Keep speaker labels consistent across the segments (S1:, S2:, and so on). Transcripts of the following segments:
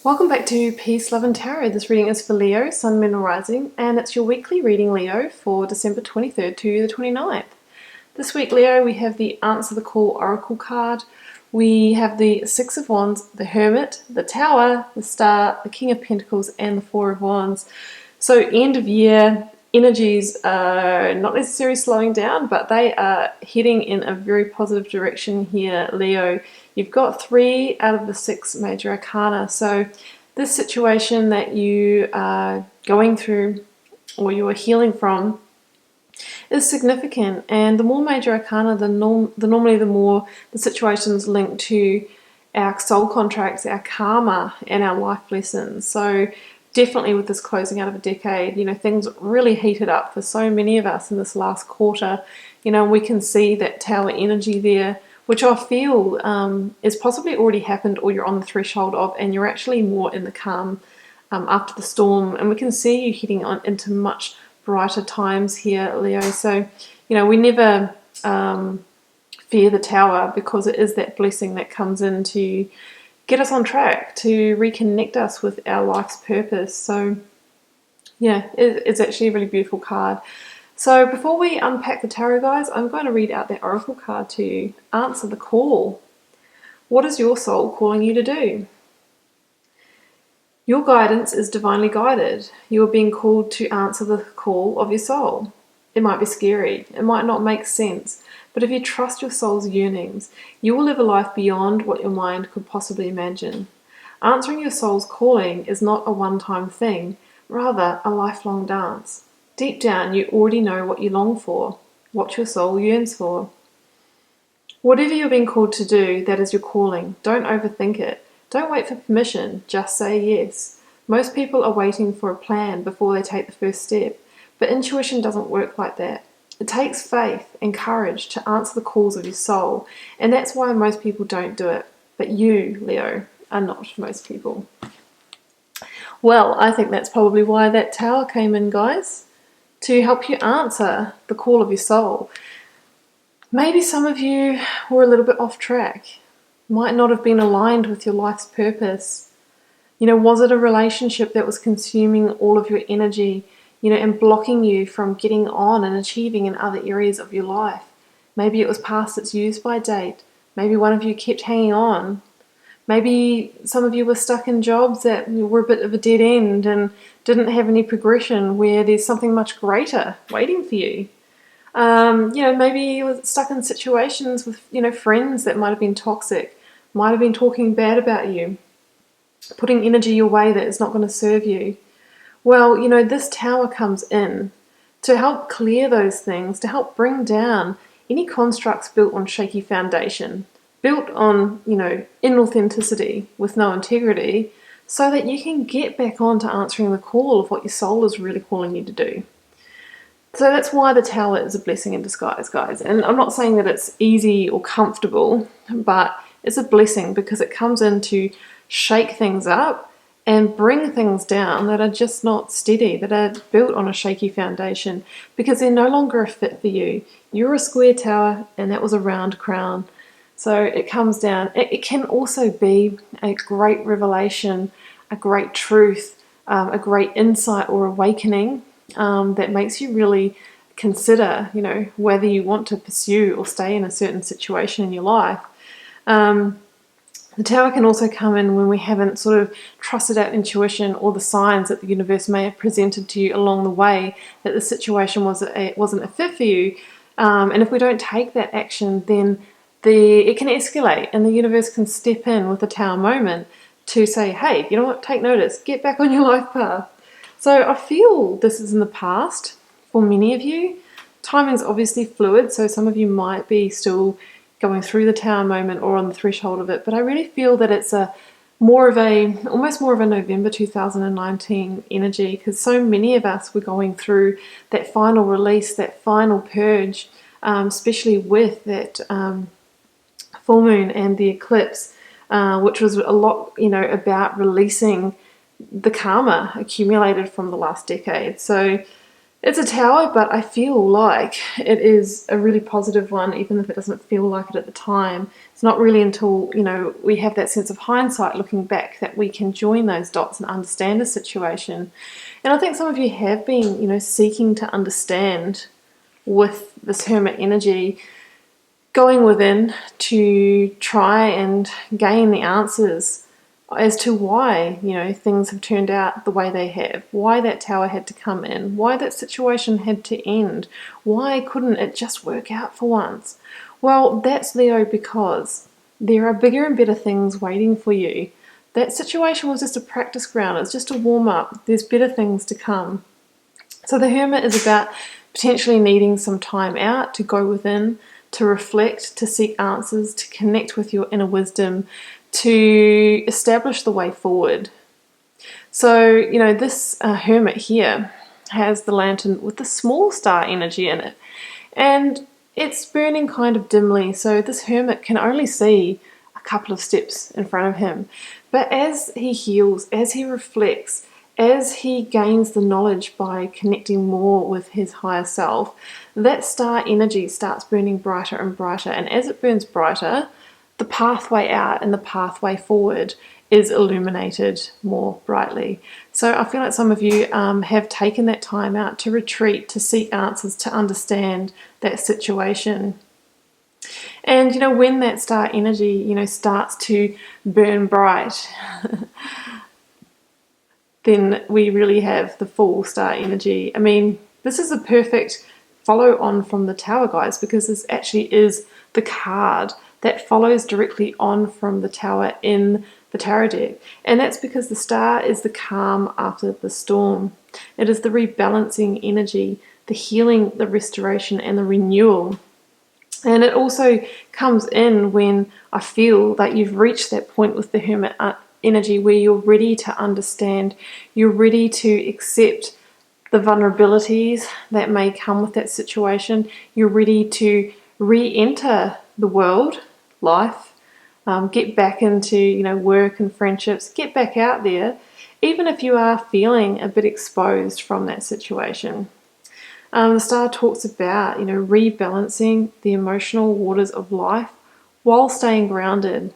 S1: Welcome back to Peace, Love and Tarot. This reading is for Leo, Sun, Moon and Rising, and it's your weekly reading, Leo, for December 23rd to the 29th. This week, Leo, we have the Answer the Call Oracle card. We have the Six of Wands, the Hermit, the Tower, the Star, the King of Pentacles, and the Four of Wands. So end of year energies are not necessarily slowing down, but they are heading in a very positive direction here, Leo. You've got 3 out of the 6 major arcana. So this situation that you are going through or you are healing from is significant. And the more major arcana, normally the more the situation's linked to our soul contracts, our karma, and our life lessons. So definitely with this closing out of a decade, things really heated up for so many of us in this last quarter. We can see that tower energy there, which I feel is possibly already happened or you're on the threshold of, and you're actually more in the calm after the storm. And we can see you heading on into much brighter times here, Leo. So, we never fear the tower because it is that blessing that comes in to get us on track, to reconnect us with our life's purpose. So yeah, it's actually a really beautiful card. So before we unpack the tarot, guys, I'm going to read out that oracle card to you. Answer the call. What is your soul calling you to do? Your guidance is divinely guided. You are being called to answer the call of your soul. It might be scary. It might not make sense. But if you trust your soul's yearnings, you will live a life beyond what your mind could possibly imagine. Answering your soul's calling is not a one-time thing, rather a lifelong dance. Deep down, you already know what you long for, what your soul yearns for. Whatever you're being called to do, that is your calling. Don't overthink it. Don't wait for permission, just say yes. Most people are waiting for a plan before they take the first step, but intuition doesn't work like that. It takes faith and courage to answer the calls of your soul, and that's why most people don't do it. But you, Leo, are not most people. Well, I think that's probably why that tower came in, guys, to help you answer the call of your soul. Maybe some of you were a little bit off track, might not have been aligned with your life's purpose. Was it a relationship that was consuming all of your energy, and blocking you from getting on and achieving in other areas of your life? Maybe it was past its use-by date. Maybe one of you kept hanging on. Maybe some of you were stuck in jobs that were a bit of a dead end and didn't have any progression, where there's something much greater waiting for you. Maybe you were stuck in situations with, friends that might have been toxic, might have been talking bad about you, putting energy your way that is not going to serve you. Well, this tower comes in to help clear those things, to help bring down any constructs built on shaky foundation, built on, inauthenticity with no integrity, so that you can get back on to answering the call of what your soul is really calling you to do. So that's why the tower is a blessing in disguise, guys. And I'm not saying that it's easy or comfortable, but it's a blessing because it comes in to shake things up and bring things down that are just not steady, that are built on a shaky foundation, because they're no longer a fit for you. You're a square tower and that was a round crown. So it comes down. It can also be a great revelation, a great truth, a great insight or awakening that makes you really consider, whether you want to pursue or stay in a certain situation in your life. The tower can also come in when we haven't sort of trusted our intuition or the signs that the universe may have presented to you along the way that the situation wasn't a fit for you. And if we don't take that action, then it can escalate, and the universe can step in with a tower moment to say, hey, you know what, take notice, get back on your life path. So I feel this is in the past for many of you. Timing's obviously fluid, so some of you might be still going through the tower moment or on the threshold of it, but I really feel that it's almost more of a November 2019 energy, because so many of us were going through that final release, that final purge, especially with that full moon and the eclipse, which was a lot, about releasing the karma accumulated from the last decade. So It's a tower, but I feel like it is a really positive one, even if it doesn't feel like it at the time. It's not really until, we have that sense of hindsight looking back that we can join those dots and understand the situation. And I think some of you have been, seeking to understand with this Hermit energy, going within to try and gain the answers as to why, things have turned out the way they have, why that tower had to come in, why that situation had to end, why couldn't it just work out for once? Well, that's Leo, because there are bigger and better things waiting for you. That situation was just a practice ground, it's just a warm-up. There's better things to come. So the Hermit is about potentially needing some time out to go within, to reflect, to seek answers, to connect with your inner wisdom, to establish the way forward. So, this Hermit here has the lantern with the small star energy in it, and it's burning kind of dimly, so this Hermit can only see a couple of steps in front of him. But as he heals, as he reflects, as he gains the knowledge by connecting more with his higher self, that star energy starts burning brighter and brighter, and as it burns brighter, the pathway out and the pathway forward is illuminated more brightly. So I feel like some of you have taken that time out to retreat, to seek answers, to understand that situation. And when that star energy starts to burn bright, then we really have the full star energy. I mean, this is a perfect follow on from the Tower, guys, because this actually is the card that follows directly on from the Tower in the tarot deck. And that's because the star is the calm after the storm. It is the rebalancing energy, the healing, the restoration, and the renewal. And it also comes in when I feel that you've reached that point with the Hermit energy where you're ready to understand, you're ready to accept the vulnerabilities that may come with that situation, you're ready to re-enter the world, life, get back into work and friendships, get back out there, even if you are feeling a bit exposed from that situation. The star talks about rebalancing the emotional waters of life while staying grounded.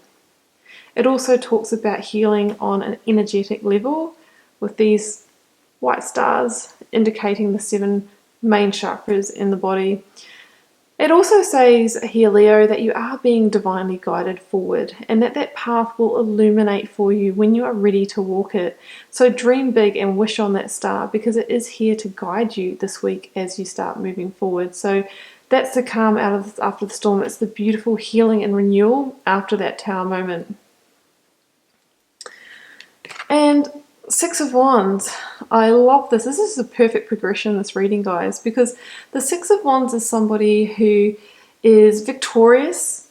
S1: It also talks about healing on an energetic level with these white stars indicating the 7 main chakras in the body. It also says here, Leo, that you are being divinely guided forward and that path will illuminate for you when you are ready to walk it. So dream big and wish on that star, because it is here to guide you this week as you start moving forward. So that's the calm after the storm. It's the beautiful healing and renewal after that Tower moment. And 6 of Wands, I love this. This is a perfect progression, this reading, guys, because the 6 of Wands is somebody who is victorious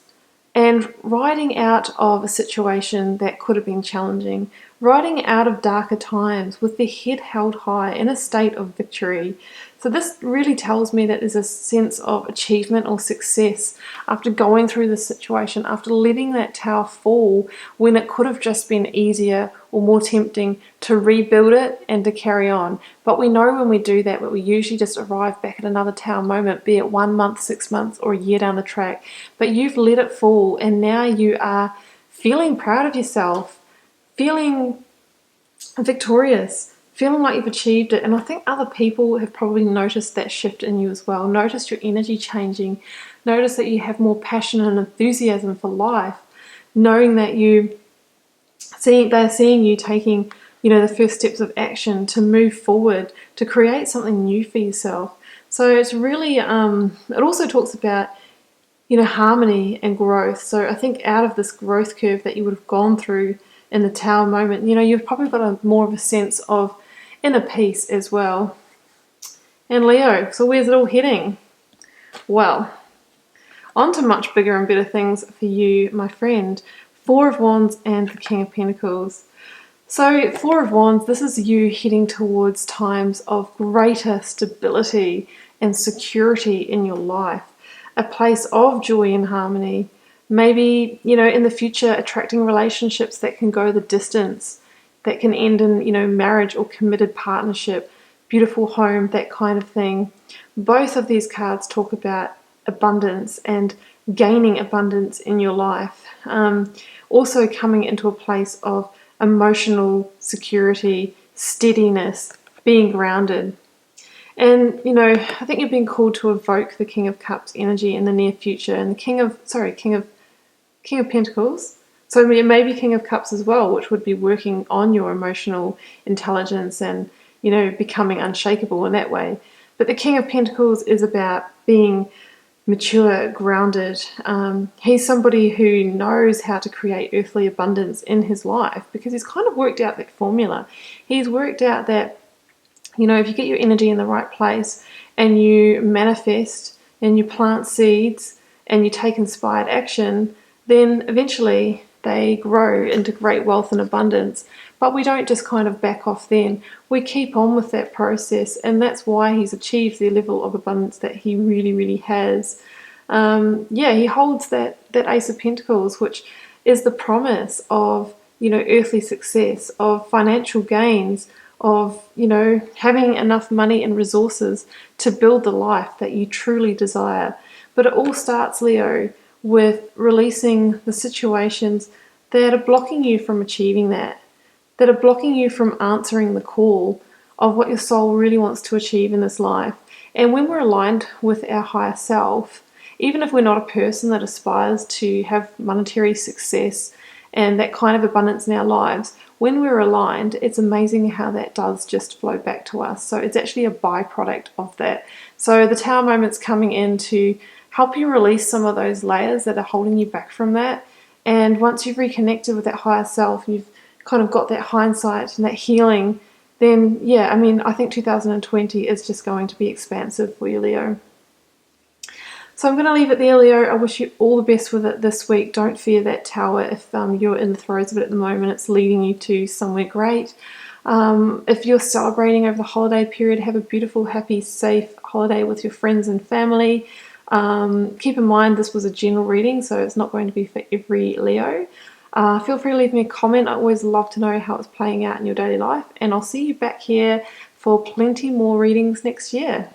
S1: and riding out of a situation that could have been challenging, riding out of darker times with their head held high in a state of victory. So this really tells me that there's a sense of achievement or success after going through this situation, after letting that tower fall when it could have just been easier or more tempting to rebuild it and to carry on. But we know when we do that, we usually just arrive back at another tower moment, be it 1 month, 6 months, or a year down the track. But you've let it fall, and now you are feeling proud of yourself, feeling victorious, feeling like you've achieved it. And I think other people have probably noticed that shift in you as well, noticed your energy changing, noticed that you have more passion and enthusiasm for life, knowing that they're seeing you taking the first steps of action to move forward, to create something new for yourself. So it's really it also talks about harmony and growth. So I think out of this growth curve that you would have gone through in the Tower moment, you've probably got more of a sense of inner peace as well. And Leo, so where's it all heading? Well, on to much bigger and better things for you, my friend. 4 of Wands and the King of Pentacles. So 4 of Wands, this is you heading towards times of greater stability and security in your life, a place of joy and harmony. Maybe, in the future, attracting relationships that can go the distance, that can end in, marriage or committed partnership, beautiful home, that kind of thing. Both of these cards talk about abundance and gaining abundance in your life. Also coming into a place of emotional security, steadiness, being grounded. And, you know, I think you're being called to evoke the King of Cups energy in the near future, and the King of Pentacles. So it may be King of Cups as well, which would be working on your emotional intelligence and, you know, becoming unshakable in that way. But the King of Pentacles is about being mature, grounded. He's somebody who knows how to create earthly abundance in his life because he's kind of worked out that formula. He's worked out that, you know, if you get your energy in the right place and you manifest and you plant seeds and you take inspired action, then eventually they grow into great wealth and abundance. But we don't just kind of back off then. We keep on with that process, and that's why he's achieved the level of abundance that he really, really has. He holds that Ace of Pentacles, which is the promise of, you know, earthly success, of financial gains, of, you know, having enough money and resources to build the life that you truly desire. But it all starts, Leo, with releasing the situations that are blocking you from achieving that are blocking you from answering the call of what your soul really wants to achieve in this life. And when we're aligned with our higher self, even if we're not a person that aspires to have monetary success and that kind of abundance in our lives, when we're aligned, it's amazing how that does just flow back to us. So it's actually a byproduct of that. So the Tower moment's coming in to help you release some of those layers that are holding you back from that. And once you've reconnected with that higher self, you've kind of got that hindsight and that healing, then yeah, I mean, I think 2020 is just going to be expansive for you, Leo. So I'm going to leave it there, Leo. I wish you all the best with it this week. Don't fear that tower if you're in the throes of it at the moment. It's leading you to somewhere great. If you're celebrating over the holiday period, have a beautiful, happy, safe holiday with your friends and family. Keep in mind this was a general reading, so it's not going to be for every Leo. Feel free to leave me a comment. I always love to know how it's playing out in your daily life. And I'll see you back here for plenty more readings next year.